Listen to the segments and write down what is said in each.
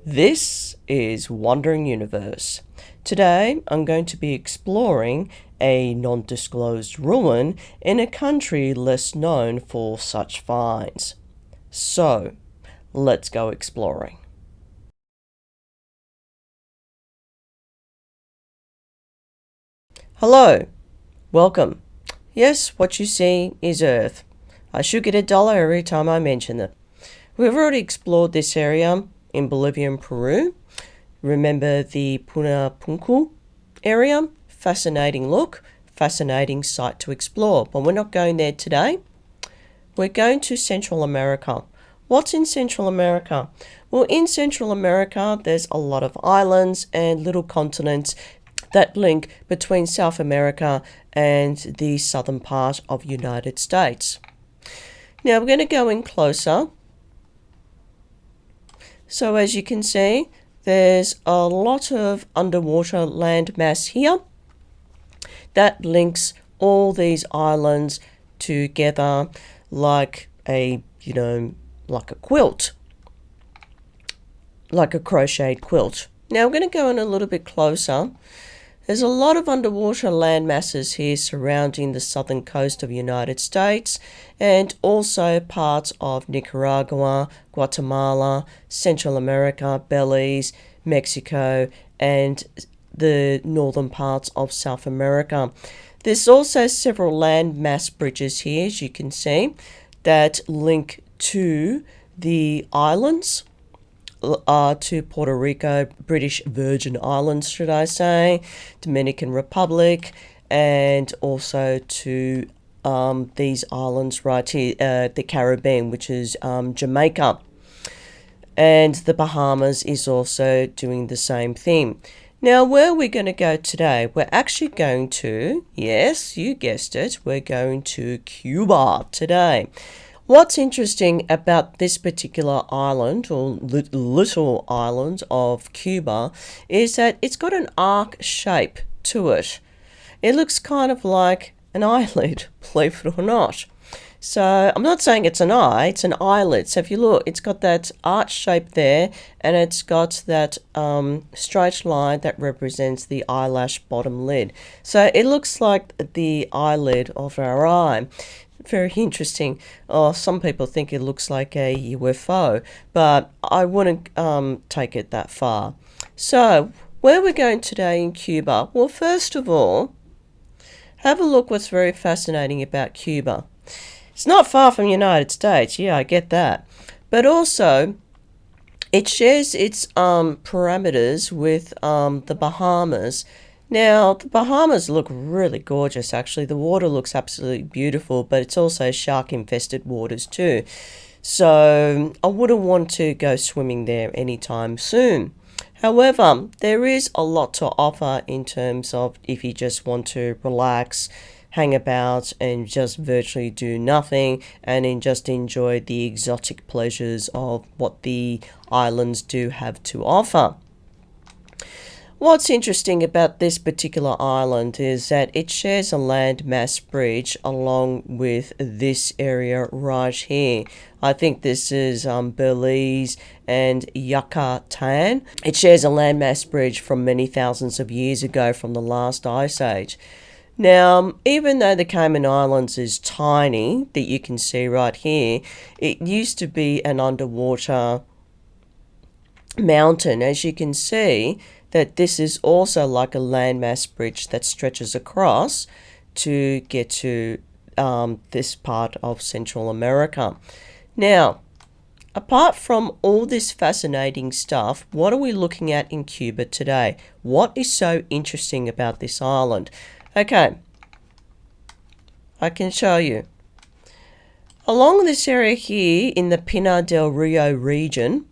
This is Wandering Universe. Today I'm going to be exploring a non-disclosed ruin in a country less known for such finds. So, let's go exploring. Hello, welcome. Yes, what you see is Earth. I should get $1 every time I mention it. We've already explored this area in Bolivia and Peru. Remember the Punapunku area? Fascinating look, fascinating site to explore. But we're not going there today. We're going to Central America. What's in Central America? Well, in Central America, there's a lot of islands and little continents that link between South America and the southern part of United States. Now we're going to go in closer. So as you can see, there's a lot of underwater land mass here that links all these islands together like a quilt, like a crocheted quilt. Now I'm going to go in a little bit closer. There's a lot of underwater land masses here surrounding the southern coast of the United States and also parts of Nicaragua, Guatemala, Central America, Belize, Mexico, and the northern parts of South America. There's also several land mass bridges here, as you can see, that link to the islands. To Puerto Rico, British Virgin Islands, should I say, Dominican Republic, and also to these islands right here, the Caribbean, which is Jamaica. And the Bahamas is also doing the same thing. Now, where are we going to go today? We're actually going to, yes, you guessed it, we're going to Cuba today. What's interesting about this particular island, or little island of Cuba, is that it's got an arc shape to it. It looks kind of like an eyelid, believe it or not. So I'm not saying it's an eye, it's an eyelid. So if you look, it's got that arch shape there, and it's got that straight line that represents the eyelash bottom lid. So it looks like the eyelid of our eye. Very interesting. Some people think it looks like a UFO, but I wouldn't take it that far. So, where we're going today in Cuba? Well, first of all, have a look what's very fascinating about Cuba. It's not far from the United States, yeah, I get that. But also, it shares its parameters with the Bahamas. Now, the Bahamas look really gorgeous, actually. The water looks absolutely beautiful, but it's also shark-infested waters too. So I wouldn't want to go swimming there anytime soon. However, there is a lot to offer in terms of if you just want to relax, hang about, and just virtually do nothing, and just enjoy the exotic pleasures of what the islands do have to offer. What's interesting about this particular island is that it shares a landmass bridge along with this area right here. I think this is Belize and Yucatan. It shares a landmass bridge from many thousands of years ago from the last ice age. Now, even though the Cayman Islands is tiny, that you can see right here, it used to be an underwater mountain. As you can see, that this is also like a landmass bridge that stretches across to get to this part of Central America. Now, apart from all this fascinating stuff, what are we looking at in Cuba today? What is so interesting about this island? Okay, I can show you. Along this area here in the Pinar del Rio region,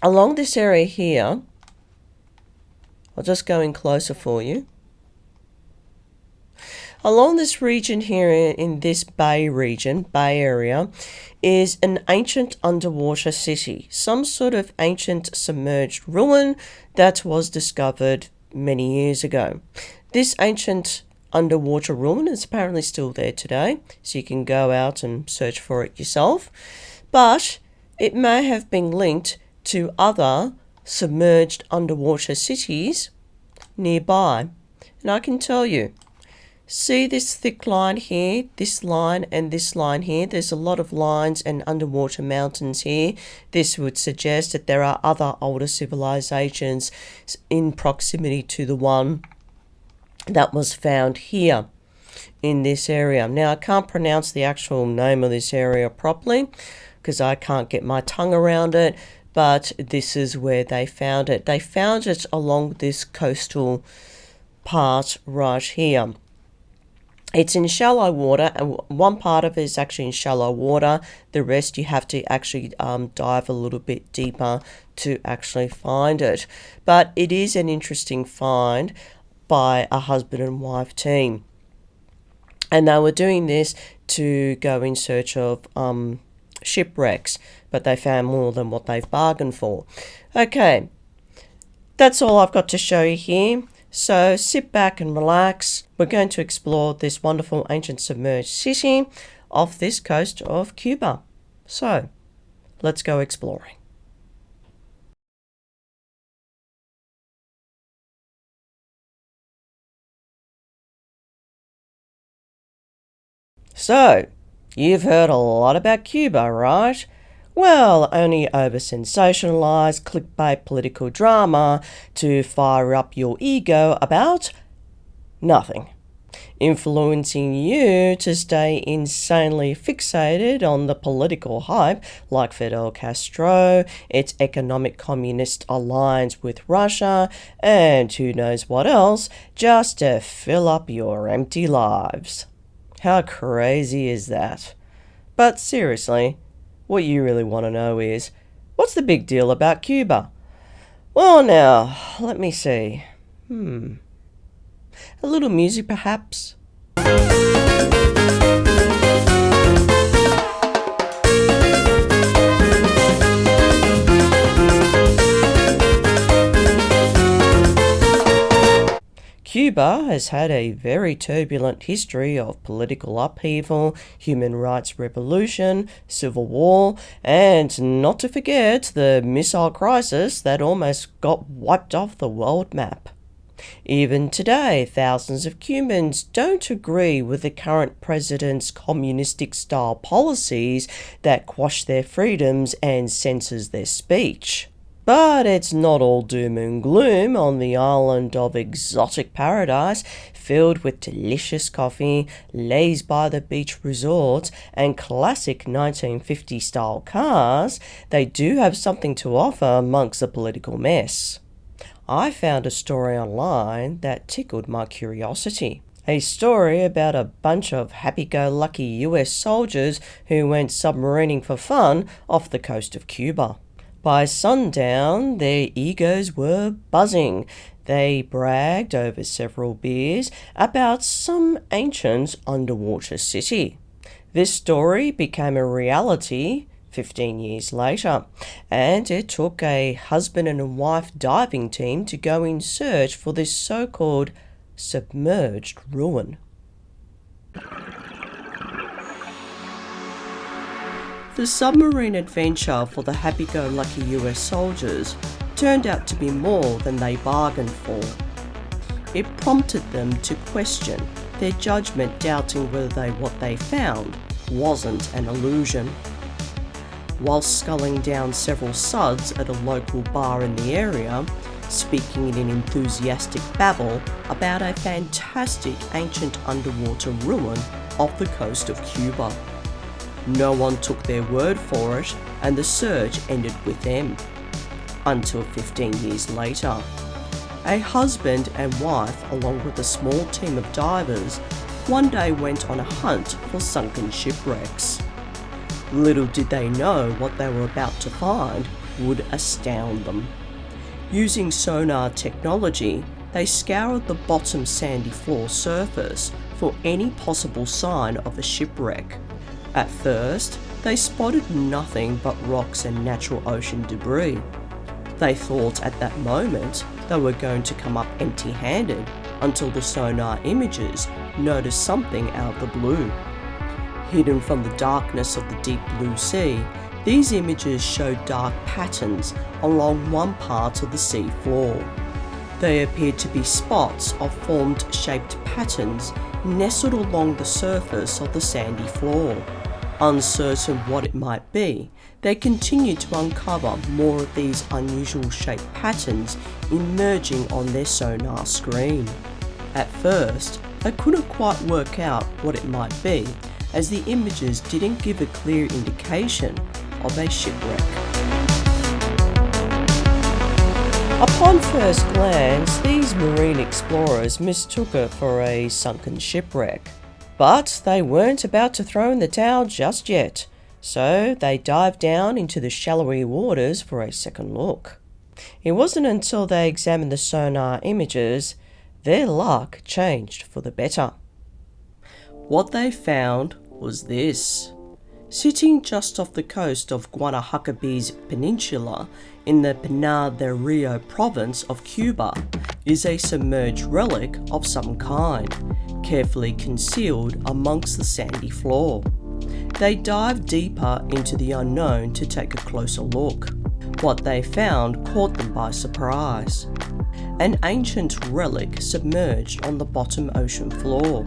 along this area here, I'll just go in closer for you. Along this region here in this bay area, is an ancient underwater city, some sort of ancient submerged ruin that was discovered many years ago. This ancient underwater ruin is apparently still there today, so you can go out and search for it yourself. But it may have been linked to other submerged underwater cities nearby. And I can tell you, see this thick line here, this line and this line here? There's a lot of lines and underwater mountains here. This would suggest that there are other older civilizations in proximity to the one that was found here in this area. Now, I can't pronounce the actual name of this area properly because I can't get my tongue around it, but this is where they found it. They found it along this coastal part right here. It's in shallow water, and one part of it is actually in shallow water. The rest you have to actually dive a little bit deeper to actually find it. But it is an interesting find by a husband and wife team. And they were doing this to go in search of shipwrecks, but they found more than what they've bargained for. Okay, that's all I've got to show you here. So sit back and relax. We're going to explore this wonderful ancient submerged city off this coast of Cuba. So let's go exploring. So, you've heard a lot about Cuba, right? Well, only over sensationalised clickbait political drama to fire up your ego about nothing. Influencing you to stay insanely fixated on the political hype like Fidel Castro, its economic communist alliance with Russia, and who knows what else, just to fill up your empty lives. How crazy is that? But seriously, what you really want to know is, what's the big deal about Cuba? Well now, let me see. A little music perhaps? Cuba has had a very turbulent history of political upheaval, human rights revolution, civil war, and not to forget the missile crisis that almost got wiped off the world map. Even today, thousands of Cubans don't agree with the current president's communistic-style policies that quash their freedoms and censors their speech. But it's not all doom and gloom on the island of exotic paradise filled with delicious coffee, lays by the beach resorts, and classic 1950s-style cars. They do have something to offer amongst the political mess. I found a story online that tickled my curiosity. A story about a bunch of happy-go-lucky US soldiers who went submarining for fun off the coast of Cuba. By sundown, their egos were buzzing. They bragged over several beers about some ancient underwater city. This story became a reality 15 years later, and it took a husband and wife diving team to go in search for this so-called submerged ruin. The submarine adventure for the happy-go-lucky US soldiers turned out to be more than they bargained for. It prompted them to question their judgment, doubting whether what they found wasn't an illusion. While sculling down several suds at a local bar in the area, speaking in an enthusiastic babble about a fantastic ancient underwater ruin off the coast of Cuba. No one took their word for it, and the search ended with them. Until 15 years later, a husband and wife, along with a small team of divers, one day went on a hunt for sunken shipwrecks. Little did they know what they were about to find would astound them. Using sonar technology, they scoured the bottom sandy floor surface for any possible sign of a shipwreck. At first, they spotted nothing but rocks and natural ocean debris. They thought at that moment they were going to come up empty-handed until the sonar images noticed something out of the blue. Hidden from the darkness of the deep blue sea, These images show dark patterns along one part of the sea floor. They appear to be spots of formed-shaped patterns nestled along the surface of the sandy floor. Uncertain what it might be, they continue to uncover more of these unusual shaped patterns emerging on their sonar screen. At first, they couldn't quite work out what it might be, as the images didn't give a clear indication of a shipwreck. Upon first glance, these marine explorers mistook it for a sunken shipwreck. But they weren't about to throw in the towel just yet, so they dived down into the shallowy waters for a second look. It wasn't until they examined the sonar images their luck changed for the better. What they found was this. Sitting just off the coast of Guanahacopi's peninsula in the Pinar del Rio province of Cuba is a submerged relic of some kind, carefully concealed amongst the sandy floor. They dived deeper into the unknown to take a closer look. What they found caught them by surprise. An ancient relic submerged on the bottom ocean floor.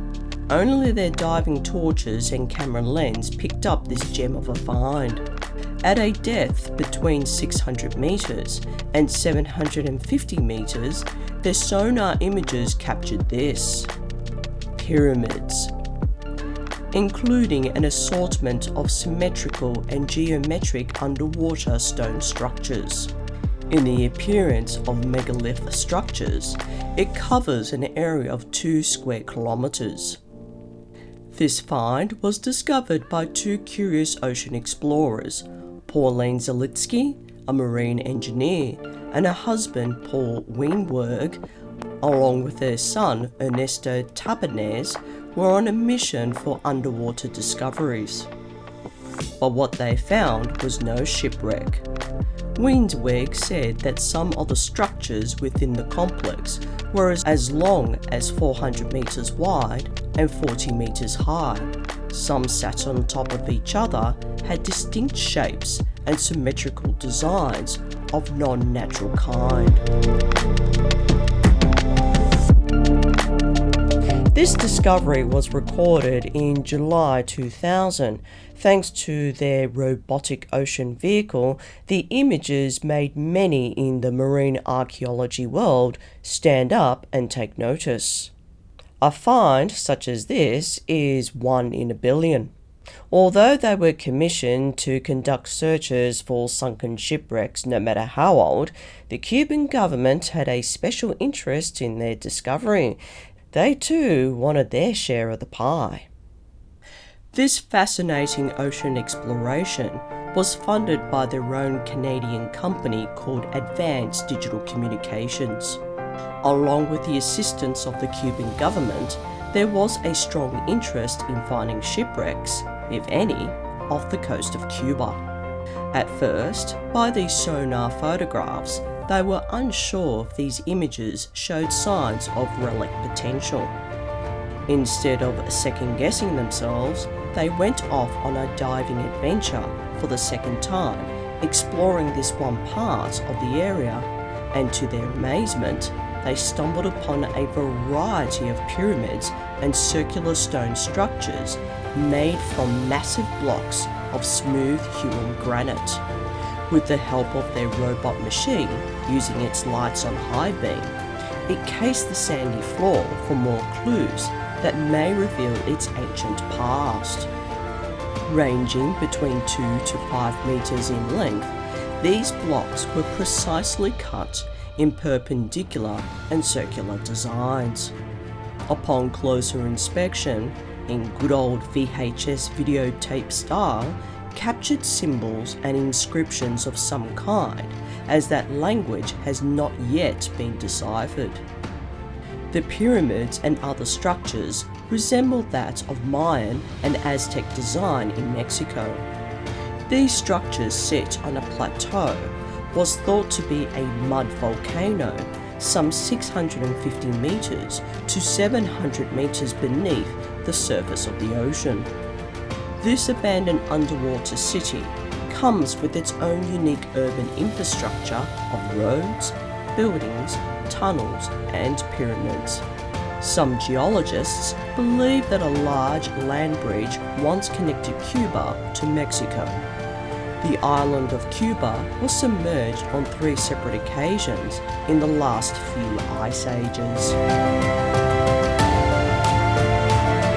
Only their diving torches and camera lens picked up this gem of a find. At a depth between 600 meters and 750 meters, their sonar images captured this. Pyramids, including an assortment of symmetrical and geometric underwater stone structures. In the appearance of megalith structures, it covers an area of 2 square kilometers. This find was discovered by 2 curious ocean explorers, Pauline Zelitsky, a marine engineer, and her husband Paul Weinberg, along with their son Ernesto Tabernes, were on a mission for underwater discoveries. But what they found was no shipwreck. Weinberg said that some of the structures within the complex were as long as 400 meters wide and 40 meters high. Some sat on top of each other, had distinct shapes and symmetrical designs of non-natural kind. This discovery was recorded in July 2000. Thanks to their robotic ocean vehicle, the images made many in the marine archaeology world stand up and take notice. A find such as this is 1 in a billion. Although they were commissioned to conduct searches for sunken shipwrecks no matter how old, the Cuban government had a special interest in their discovery. They too wanted their share of the pie. This fascinating ocean exploration was funded by their own Canadian company called Advanced Digital Communications. Along with the assistance of the Cuban government, there was a strong interest in finding shipwrecks, if any, off the coast of Cuba. At first, by these sonar photographs, they were unsure if these images showed signs of relic potential. Instead of second-guessing themselves, they went off on a diving adventure for the second time, exploring this one part of the area, and to their amazement, they stumbled upon a variety of pyramids and circular stone structures made from massive blocks of smooth-hewn granite. With the help of their robot machine, using its lights on high beam, it cased the sandy floor for more clues that may reveal its ancient past. Ranging between 2 to 5 meters in length, these blocks were precisely cut in perpendicular and circular designs. Upon closer inspection, in good old VHS videotape style, captured symbols and inscriptions of some kind, as that language has not yet been deciphered. The pyramids and other structures resemble that of Mayan and Aztec design in Mexico. These structures sit on a plateau was thought to be a mud volcano some 650 meters to 700 meters beneath the surface of the ocean. This abandoned underwater city comes with its own unique urban infrastructure of roads, buildings, tunnels, and pyramids. Some geologists believe that a large land bridge once connected Cuba to Mexico. The island of Cuba was submerged on 3 separate occasions in the last few ice ages.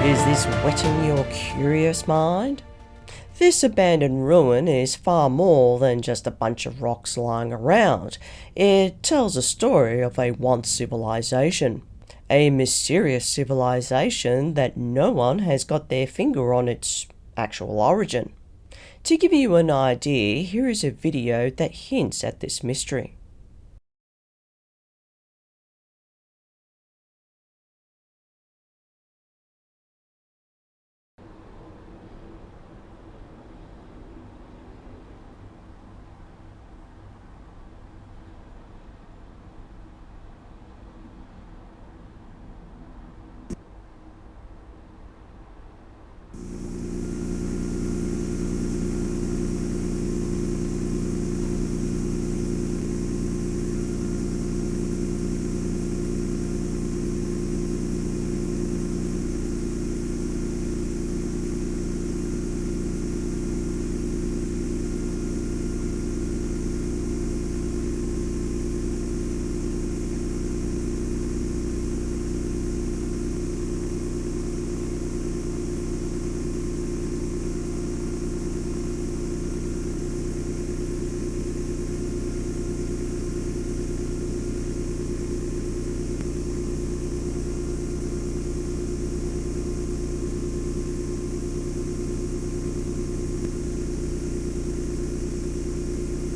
Is this whetting your curious mind? This abandoned ruin is far more than just a bunch of rocks lying around. It tells a story of a once civilization. A mysterious civilization that no one has got their finger on its actual origin. To give you an idea, here is a video that hints at this mystery.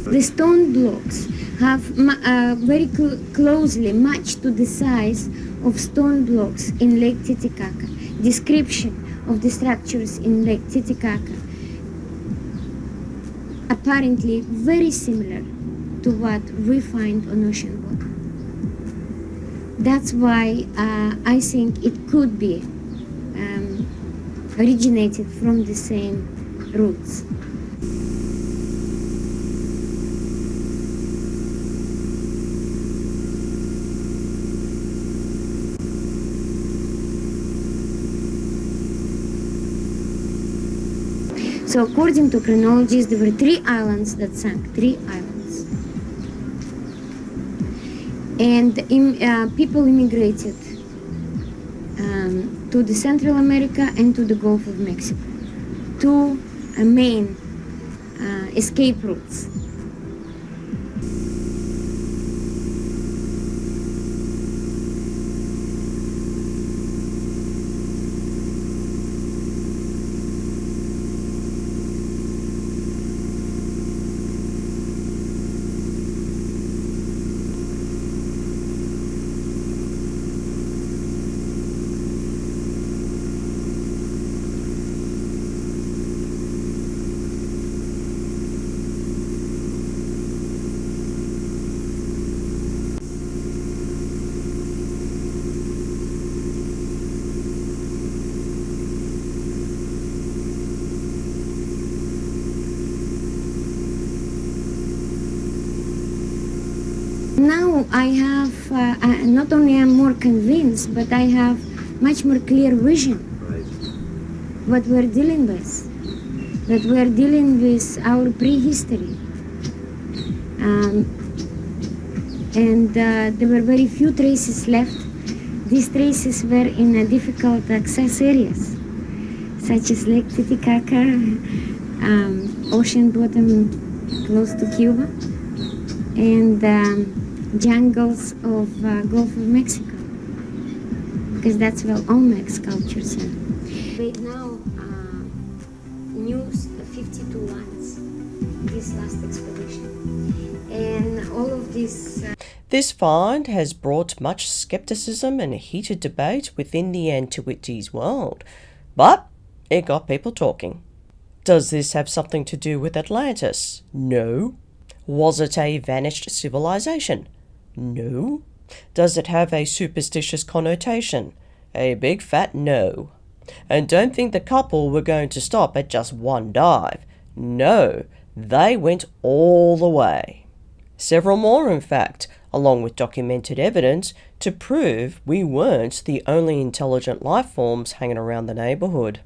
The stone blocks have very closely matched to the size of stone blocks in Lake Titicaca. Description of the structures in Lake Titicaca apparently very similar to what we find on ocean bottom. That's why I think it could be originated from the same roots. So according to chronologies, there were 3 islands that sank, 3 islands. And people immigrated to the Central America and to the Gulf of Mexico. 2 main escape routes. Now I have, not only I'm more convinced, but I have much more clear vision what we're dealing with. That we're dealing with our prehistory. And there were very few traces left. These traces were in difficult access areas, such as Lake Titicaca, ocean bottom close to Cuba, and jungles of Gulf of Mexico, because that's where Olmec sculptures are. Right now, news 52 lands, this last expedition, and all of this. This find has brought much skepticism and heated debate within the antiquities world, but it got people talking. Does this have something to do with Atlantis? No. Was it a vanished civilization? No. Does it have a superstitious connotation? A big fat no. And don't think the couple were going to stop at just one dive. No, They went all the way. Several more, in fact, along with documented evidence to prove we weren't the only intelligent life forms hanging around the neighbourhood.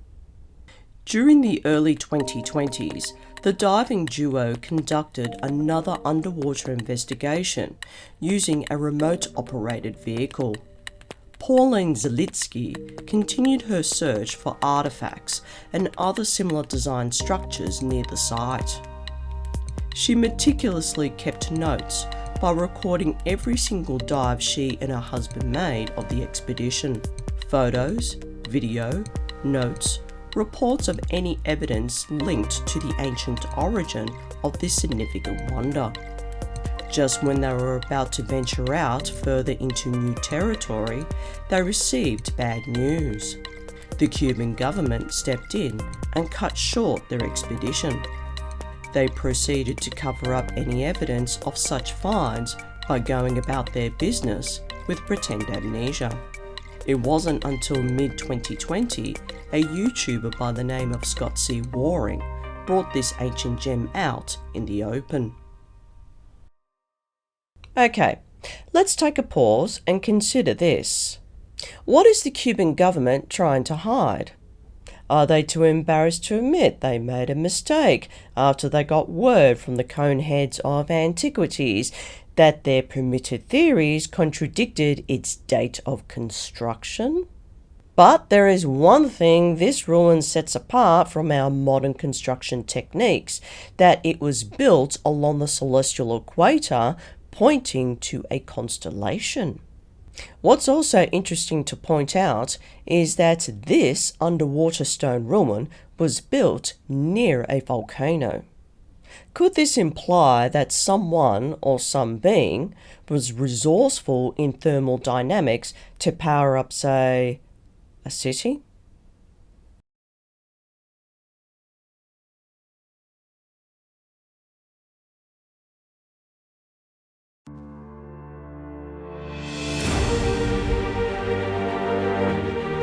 During the early 2020s, the diving duo conducted another underwater investigation using a remote-operated vehicle. Pauline Zelitsky continued her search for artefacts and other similar design structures near the site. She meticulously kept notes by recording every single dive she and her husband made of the expedition. Photos, video, notes, reports of any evidence linked to the ancient origin of this significant wonder. Just when they were about to venture out further into new territory, they received bad news. The Cuban government stepped in and cut short their expedition. They proceeded to cover up any evidence of such finds by going about their business with pretend amnesia. It wasn't until mid-2020 a YouTuber by the name of Scott C. Waring brought this ancient gem out in the open. Okay, let's take a pause and consider this. What is the Cuban government trying to hide? Are they too embarrassed to admit they made a mistake after they got word from the coneheads of antiquities that their permitted theories contradicted its date of construction? But there is one thing this ruin sets apart from our modern construction techniques, that it was built along the celestial equator, pointing to a constellation. What's also interesting to point out is that this underwater stone ruin was built near a volcano. Could this imply that someone or some being was resourceful in thermal dynamics to power up, say, a city?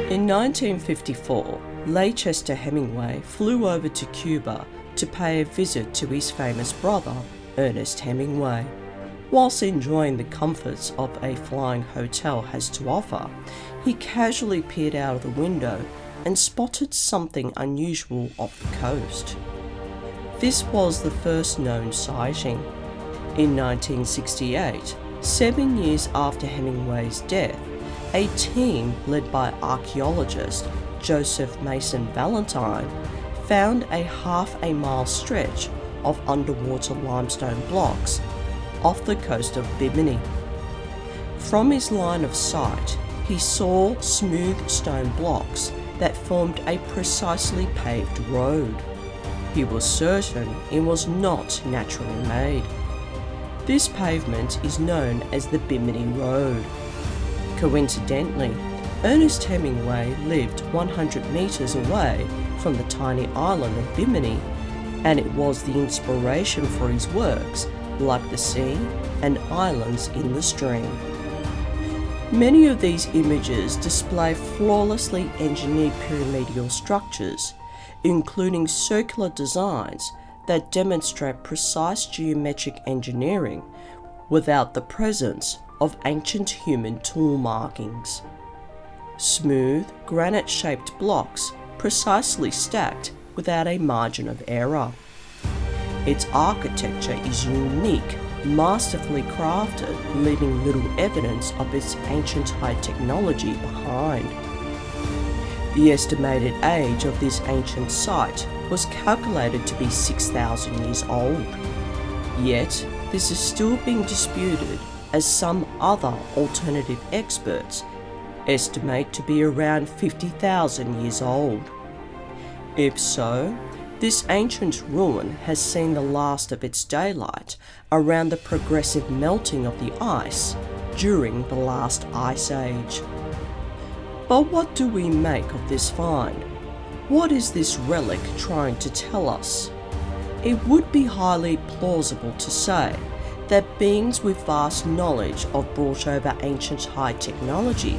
In 1954, Leicester Hemingway flew over to Cuba to pay a visit to his famous brother, Ernest Hemingway. Whilst enjoying the comforts of a flying hotel has to offer, he casually peered out of the window and spotted something unusual off the coast. This was the first known sighting. In 1968, 7 years after Hemingway's death, a team led by archaeologist Joseph Mason Valentine found a half-a-mile stretch of underwater limestone blocks off the coast of Bimini. From his line of sight, he saw smooth stone blocks that formed a precisely paved road. He was certain it was not naturally made. This pavement is known as the Bimini Road. Coincidentally, Ernest Hemingway lived 100 metres away from the tiny island of Bimini, and it was the inspiration for his works like the sea and islands in the stream. Many of these images display flawlessly engineered pyramidal structures, including circular designs that demonstrate precise geometric engineering without the presence of ancient human tool markings. Smooth, granite-shaped blocks precisely stacked without a margin of error. Its architecture is unique, masterfully crafted, leaving little evidence of its ancient high technology behind. The estimated age of this ancient site was calculated to be 6,000 years old. Yet, this is still being disputed, as some other alternative experts estimate to be around 50,000 years old. If so, this ancient ruin has seen the last of its daylight around the progressive melting of the ice during the last ice age. But what do we make of this find? What is this relic trying to tell us? It would be highly plausible to say that beings with vast knowledge of brought over ancient high technology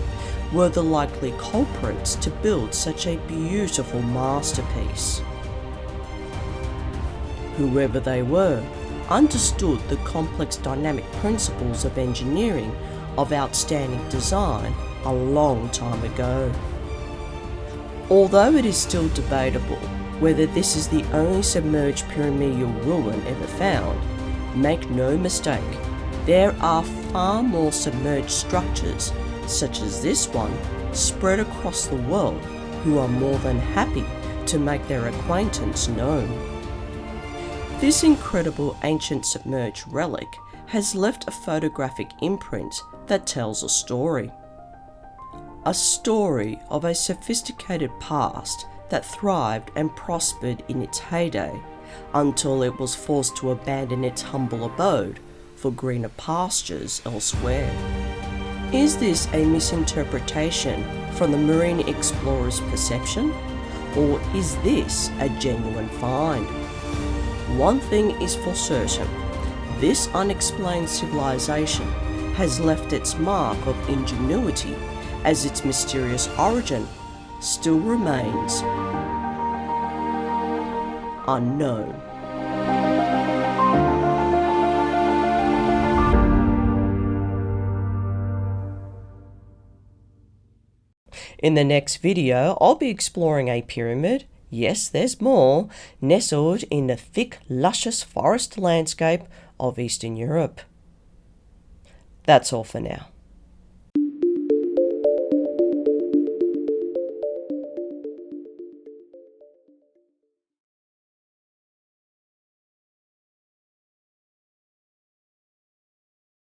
were the likely culprits to build such a beautiful masterpiece. whoever they were, understood the complex dynamic principles of engineering of outstanding design a long time ago. Although it is still debatable whether this is the only submerged pyramidal ruin ever found, make no mistake, there are far more submerged structures, such as this one, spread across the world, who are more than happy to make their acquaintance known. This incredible ancient submerged relic has left a photographic imprint that tells a story. A story of a sophisticated past that thrived and prospered in its heyday until it was forced to abandon its humble abode for greener pastures elsewhere. Is this a misinterpretation from the marine explorer's perception, or is this a genuine find? One thing is for certain, this unexplained civilization has left its mark of ingenuity, as its mysterious origin still remains unknown. In the next video, I'll be exploring a pyramid, yes, there's more, nestled in the thick, luscious forest landscape of Eastern Europe. That's all for now.